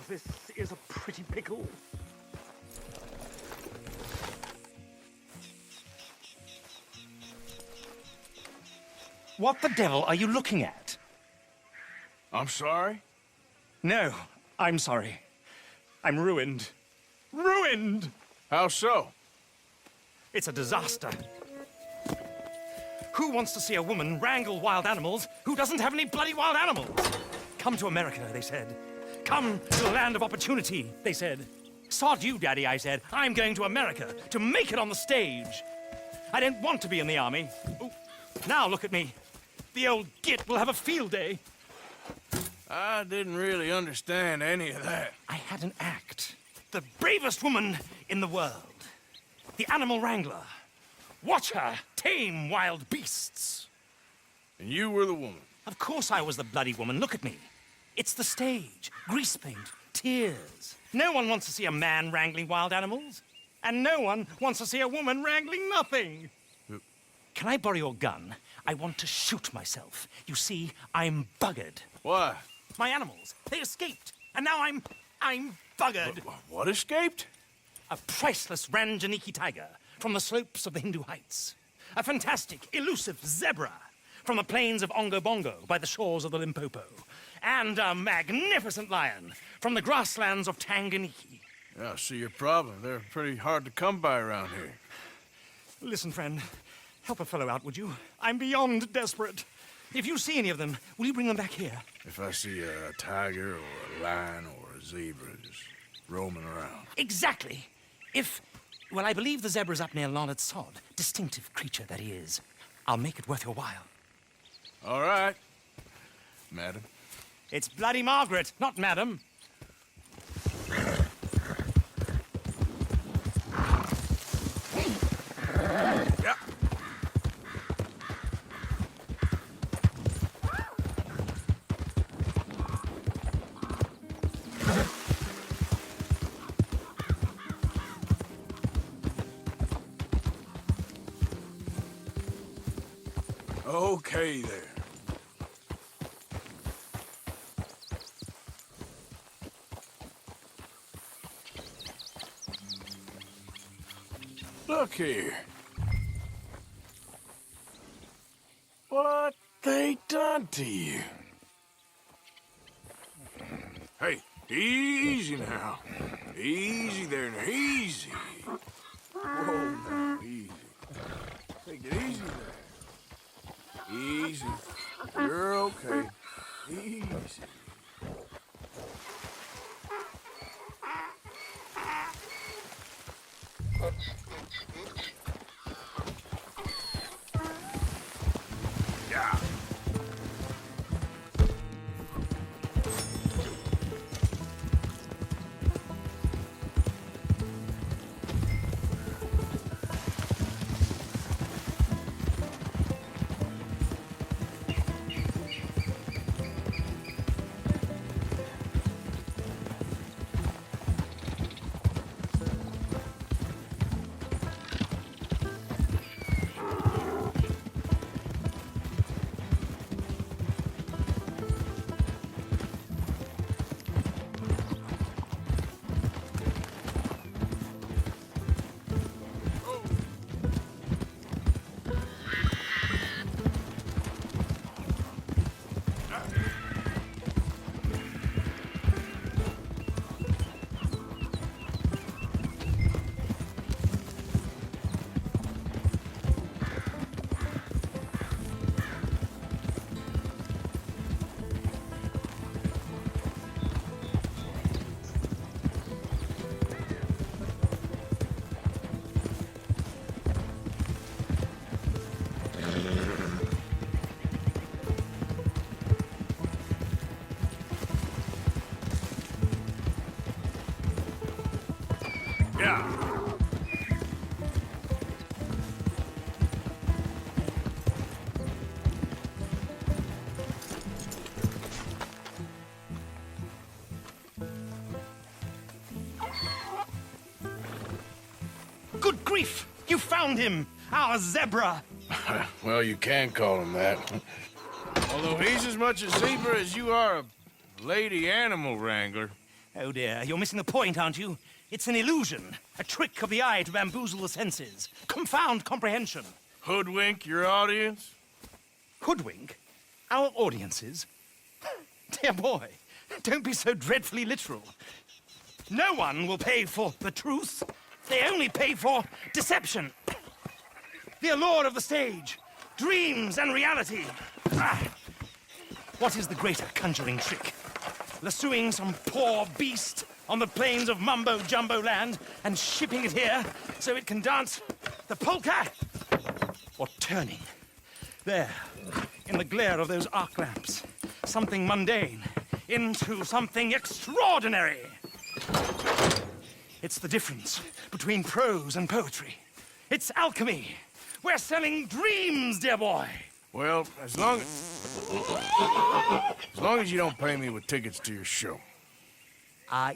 This is a pretty pickle. What the devil are you looking at? I'm sorry? No, I'm sorry. I'm ruined. Ruined! How so? It's a disaster. Who wants to see a woman wrangle wild animals who doesn't have any bloody wild animals? Come to America, they said. Come to the land of opportunity, they said. Sod you, Daddy, I said. I'm going to America to make it on the stage. I don't want to be in the army. Ooh. Now look at me. The old git will have a field day. I didn't really understand any of that. I had an act. The bravest woman in the world. The animal wrangler. Watch her tame wild beasts. And you were the woman. Of course I was the bloody woman. Look at me. It's the stage. Grease paint. Tears. No one wants to see a man wrangling wild animals. And no one wants to see a woman wrangling nothing. Can I borrow your gun? I want to shoot myself. You see, I'm buggered. Why? My animals, they escaped. And now I'm buggered. What escaped? A priceless Ranjaniki tiger from the slopes of the Hindu Heights. A fantastic, elusive zebra from the plains of Ongo Bongo by the shores of the Limpopo. And a magnificent lion from the grasslands of Tanganyika. Yeah, I see your problem. They're pretty hard to come by around here. Listen, friend, help a fellow out, would you? I'm beyond desperate. If you see any of them, will you bring them back here? If I see a tiger or a lion or a zebra just roaming around. Exactly. Well, I believe the zebra's up near Larned Sod. Distinctive creature that he is. I'll make it worth your while. All right, madam. It's bloody Margaret, not madam. Yeah. Okay there. Look here. What they done to you? Hey, easy now. Easy there now. Easy. Whoa, now, easy. Take it easy there. Easy. You're okay. Easy. Yeah. Good grief! You found him! Our zebra! Well, you can call him that. Although he's as much a zebra as you are a lady animal wrangler. Oh dear, you're missing the point, aren't you? It's an illusion, a trick of the eye to bamboozle the senses, confound comprehension. Hoodwink your audience? Hoodwink? Our audiences? Dear boy, don't be so dreadfully literal. No one will pay for the truth. They only pay for deception. The allure of the stage, dreams and reality. What is the greater conjuring trick? Lassoing some poor beast on the plains of mumbo-jumbo land and shipping it here so it can dance the polka? Or turning, there, in the glare of those arc lamps, something mundane into something extraordinary? It's the difference between prose and poetry. It's alchemy. We're selling dreams, dear boy. Well, as long as you don't pay me with tickets to your show.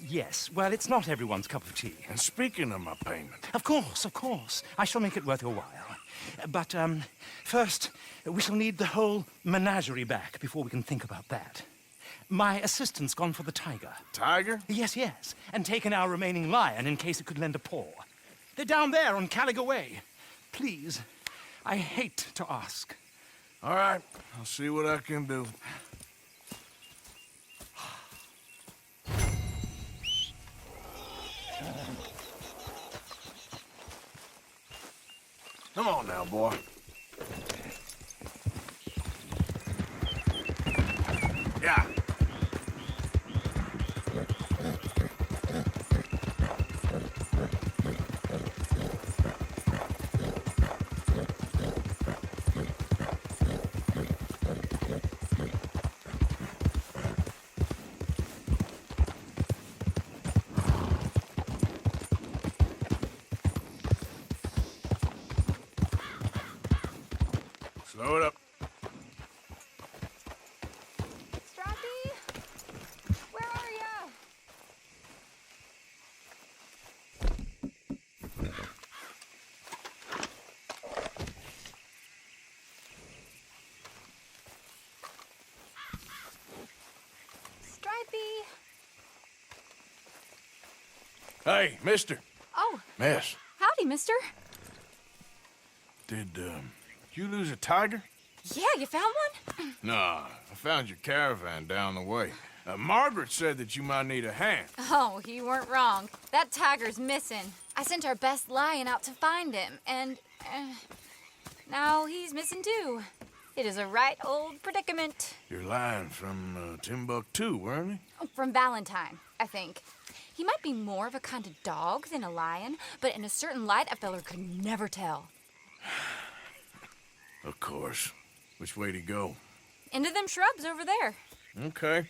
Yes. Well, it's not everyone's cup of tea. And speaking of my payment... Of course, of course. I shall make it worth your while. But, first, we shall need the whole menagerie back before we can think about that. My assistant's gone for the tiger. Tiger? Yes, yes. And taken our remaining lion in case it could lend a paw. They're down there on Caliga Way. Please, I hate to ask. All right, I'll see what I can do. Come on now, boy. Yeah. Slow it up. Strappy? Where are ya? Stripey? Hey, mister. Oh, Miss, howdy, mister. did, you lose a tiger? Yeah, you found one? Nah, I found your caravan down the way. Margaret said that you might need a hand. Oh, you weren't wrong. That tiger's missing. I sent our best lion out to find him, and now he's missing too. It is a right old predicament. Your lion from Timbuktu, weren't he? From Valentine, I think. He might be more of a kind of dog than a lion, but in a certain light, a feller could never tell. Of course. Which way to go? Into them shrubs over there. Okay.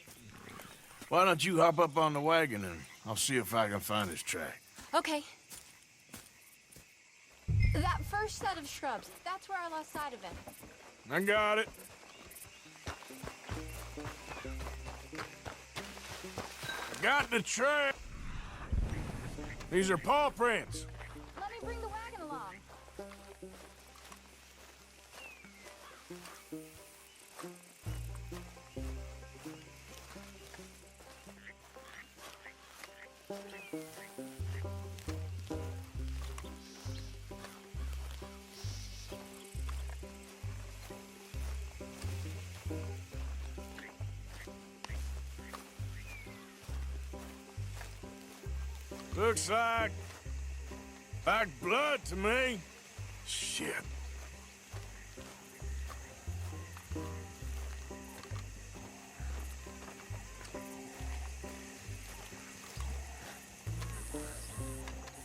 Why don't you hop up on the wagon and I'll see if I can find his track. Okay. That first set of shrubs, that's where I lost sight of him. I got it. I got the track. These are paw prints. Let me bring the wagon along. Looks like blood to me. Shit.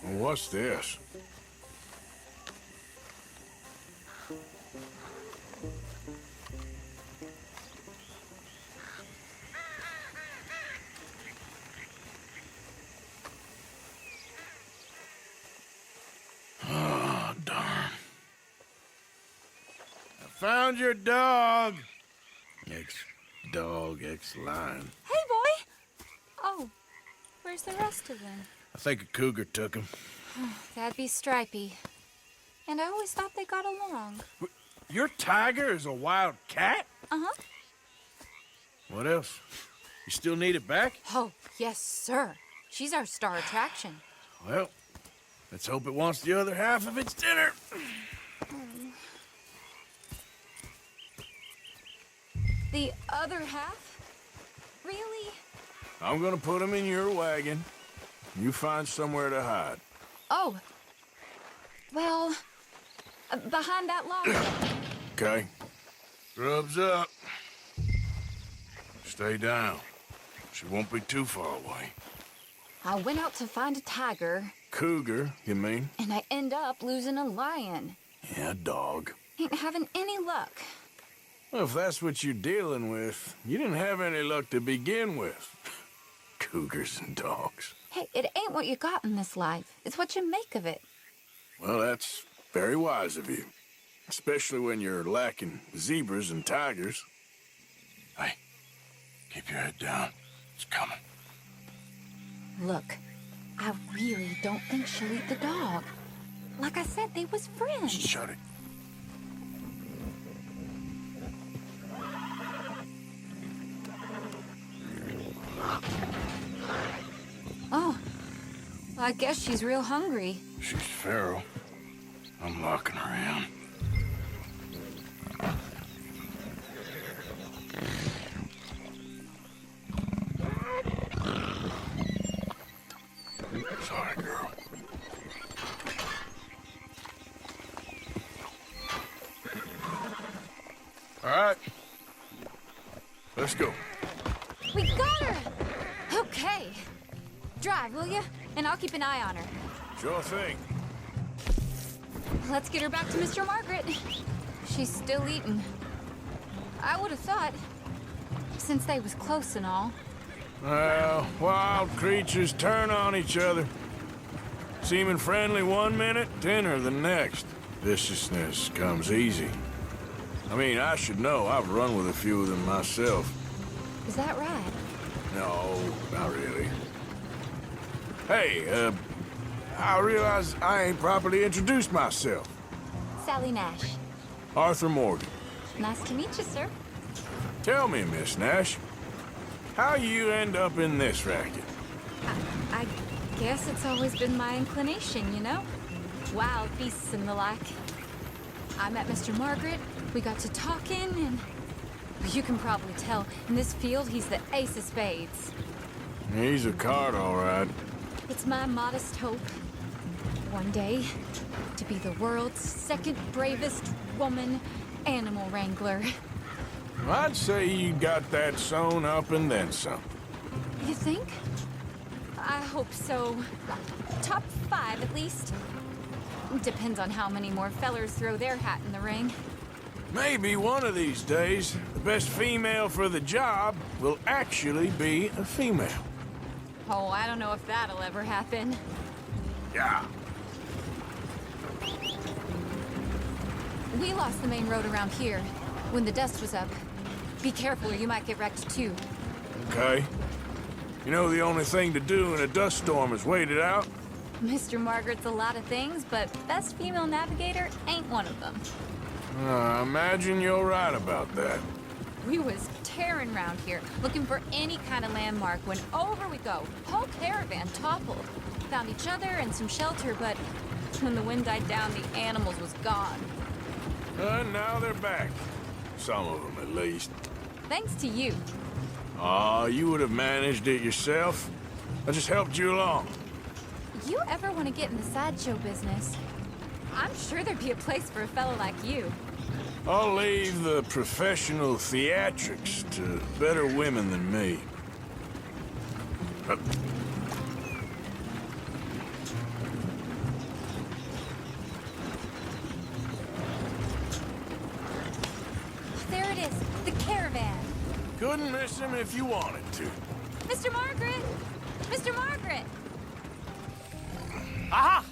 What's this? Oh, darn. I found your dog. Ex-dog, ex-lion. Hey, boy! Oh, where's the rest of them? I think a cougar took him. That'd be Stripey. And I always thought they got along. Your tiger is a wild cat? Uh-huh. What else? You still need it back? Oh, yes, sir. She's our star attraction. Well, let's hope it wants the other half of its dinner. The other half? Really? I'm gonna put him in your wagon. You find somewhere to hide. Oh. Well, behind that log. Okay. Grub's up. Stay down. She won't be too far away. I went out to find a tiger, Cougar, you mean? and I end up losing a lion. Yeah, dog. Ain't having any luck. Well, if that's what you're dealing with, you didn't have any luck to begin with. Cougars and dogs. Hey, it ain't what you got in this life. It's what you make of it. Well, that's very wise of you. Especially when you're lacking zebras and tigers. Hey, keep your head down. It's coming. Look, I really don't think she'll eat the dog. Like I said, they was friends. Shut it. Oh, I guess she's real hungry. She's feral. I'm locking her in. Sorry, girl. All right. Let's go. We got her! Okay. Drive, will you? And I'll keep an eye on her. Sure thing. Let's get her back to Mr. Margaret. She's still eating. I would have thought, since they was close and all. Well, wild creatures turn on each other. Seeming friendly one minute, dinner the next. Viciousness comes easy. I mean, I should know. I've run with a few of them myself. Is that right? No, not really. Hey, I realize I ain't properly introduced myself. Sally Nash. Arthur Morgan. Nice to meet you, sir. Tell me, Miss Nash, how you end up in this racket? I guess it's always been my inclination, you know? Wild beasts and the like. I met Mr. Margaret, we got to talking, and you can probably tell, in this field, he's the ace of spades. He's a card, all right. It's my modest hope, one day, to be the world's second bravest woman animal wrangler. I'd say you got that sewn up and then some. You think? I hope so. Top 5, at least. Depends on how many more fellers throw their hat in the ring. Maybe one of these days, the best female for the job will actually be a female. Oh, I don't know if that'll ever happen. Yeah. We lost the main road around here when the dust was up. Be careful or you might get wrecked too. Okay. You know the only thing to do in a dust storm is wait it out? Mr. Margaret's a lot of things, but best female navigator ain't one of them. I imagine you're right about that. We was tearing around here, looking for any kind of landmark when over we go. Whole caravan toppled. Found each other and some shelter, but when the wind died down, the animals was gone. And now they're back. Some of them, at least. Thanks to you. Aw, you would have managed it yourself. I just helped you along. You ever want to get in the sideshow business? I'm sure there'd be a place for a fellow like you. I'll leave the professional theatrics to better women than me. There it is, the caravan. Couldn't miss him if you wanted to. Mr. Margaret! Mr. Margaret! Aha!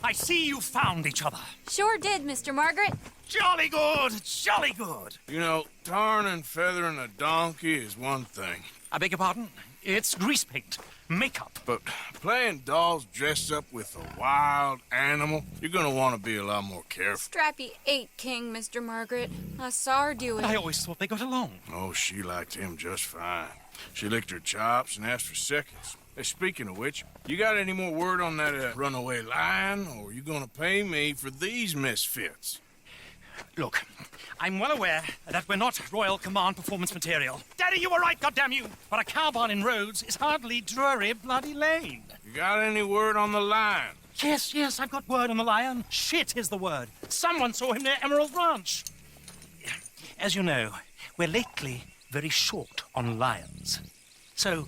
I see you found each other. Sure did, Mr. Margaret. Jolly good, jolly good. You know, tarring and feathering a donkey is one thing. I beg your pardon? It's grease paint, makeup. But playing dolls dressed up with a wild animal, you're gonna want to be a lot more careful. Strappy ate King, Mr. Margaret. I saw her do it. I always thought they got along. Oh, she liked him just fine. She licked her chops and asked for seconds. Hey, speaking of which, you got any more word on that runaway lion, or are you gonna pay me for these misfits? Look, I'm well aware that we're not Royal Command performance material. Daddy, you were right, goddamn you! But a cow barn in Rhodes is hardly Drury Bloody Lane. You got any word on the lion? Yes, I've got word on the lion. Shit is the word. Someone saw him near Emerald Ranch. As you know, we're lately very short on lions. So,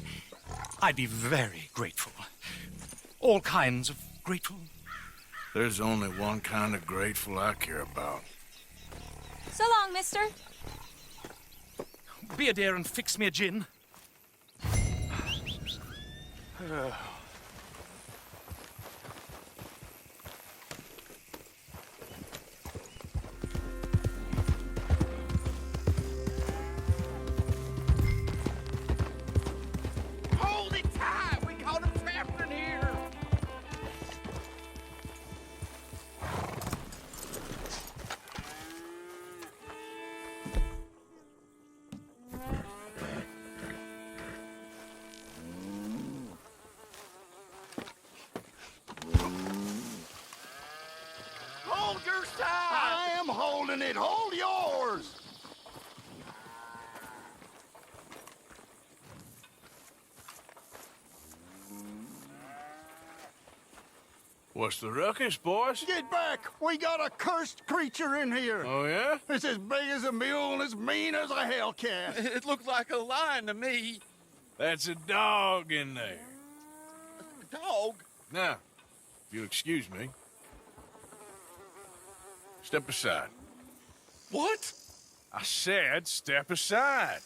I'd be very grateful. All kinds of grateful. There's only one kind of grateful I care about. So long, mister. Be a dear and fix me a gin. Hold it tight! We caught him trapped in here! Hold your side! I am holding it. Hold yours. What's the ruckus, boys? Get back. We got a cursed creature in here. Oh, yeah? It's as big as a mule and as mean as a hellcat. It looked like a lion to me. That's a dog in there. Dog? Now, if you'll excuse me, step aside. What? I said step aside.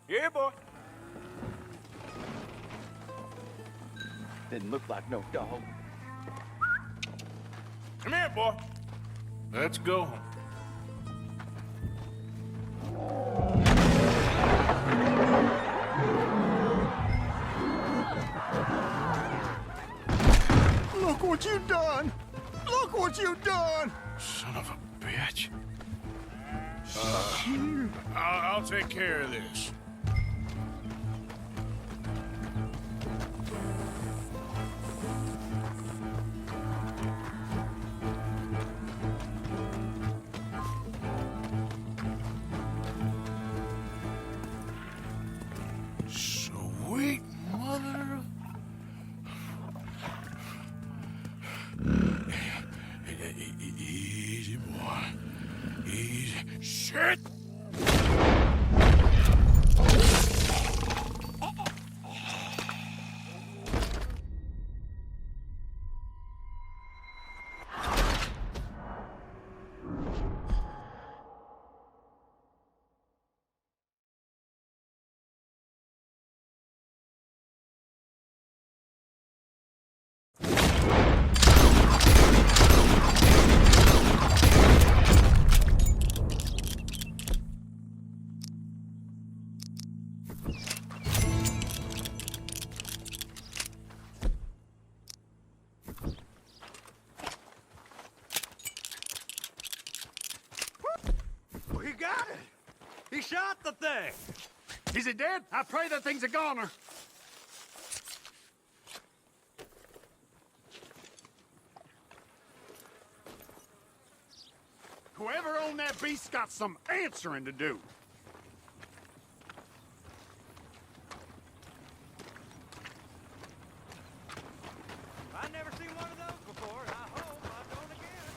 Here, boy. Didn't look like no dog. Come here, boy. Let's go home. Look what you done. Look what you done. Son of a bitch. I'll take care of this. Sweet mother of... Easy, boy. Easy. Shit! We got it. He shot the thing. Is it dead? I pray that thing's a goner. Whoever owned that beast's got some answering to do. I've never seen one of those before. I hope I don't again.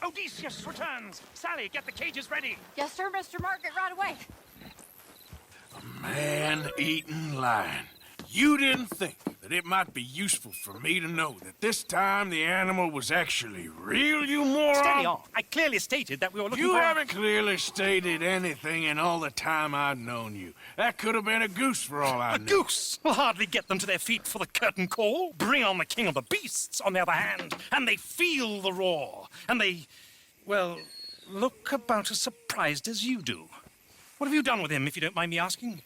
Odysseus returns! Sally, get the cages ready! Yes, sir, Mr. Margaret, right away. Man-eating lion. You didn't think that that it might be useful for me to know that this time the animal was actually real, you moron? Steady on. I clearly stated that we were looking You for... haven't clearly stated anything in all the time I've known you. That could have been a goose for all I A know. goose will hardly get them to their feet for the curtain call. Bring on the king of the beasts, on the other hand, and they feel the roar. And they, well, look about as surprised as you do. What have you done with him, if you don't mind me asking?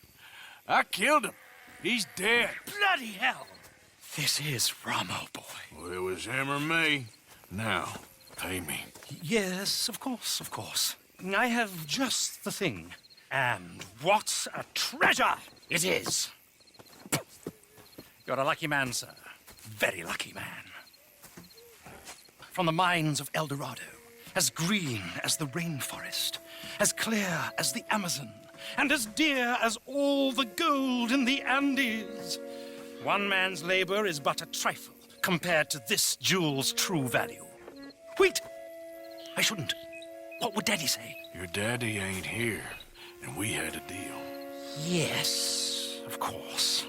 I killed him. He's dead. Bloody hell! This is Ramo, boy. Well, it was him or me. Now, pay me. Yes, of course, of course. I have just the thing. And what a treasure it is! You're a lucky man, sir. Very lucky man. From the mines of El Dorado, as green as the rainforest, as clear as the Amazon, and as dear as all the gold in the Andes. One man's labor is but a trifle compared to this jewel's true value. Wait! I shouldn't. What would Daddy say? Your daddy ain't here, and we had a deal. Yes, of course.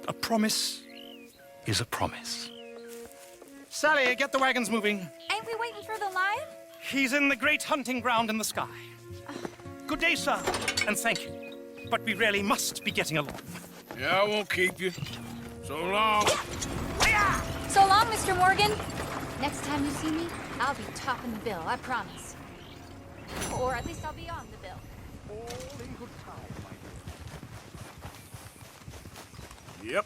A promise is a promise. Sally, get the wagons moving. Ain't we waiting for the lion? He's in the great hunting ground in the sky. Good day, sir, and thank you. But we really must be getting along. Yeah, I won't keep you. So long. So long, Mr. Morgan. Next time you see me, I'll be topping the bill, I promise. Or at least I'll be on the bill. All in good time, my Yep.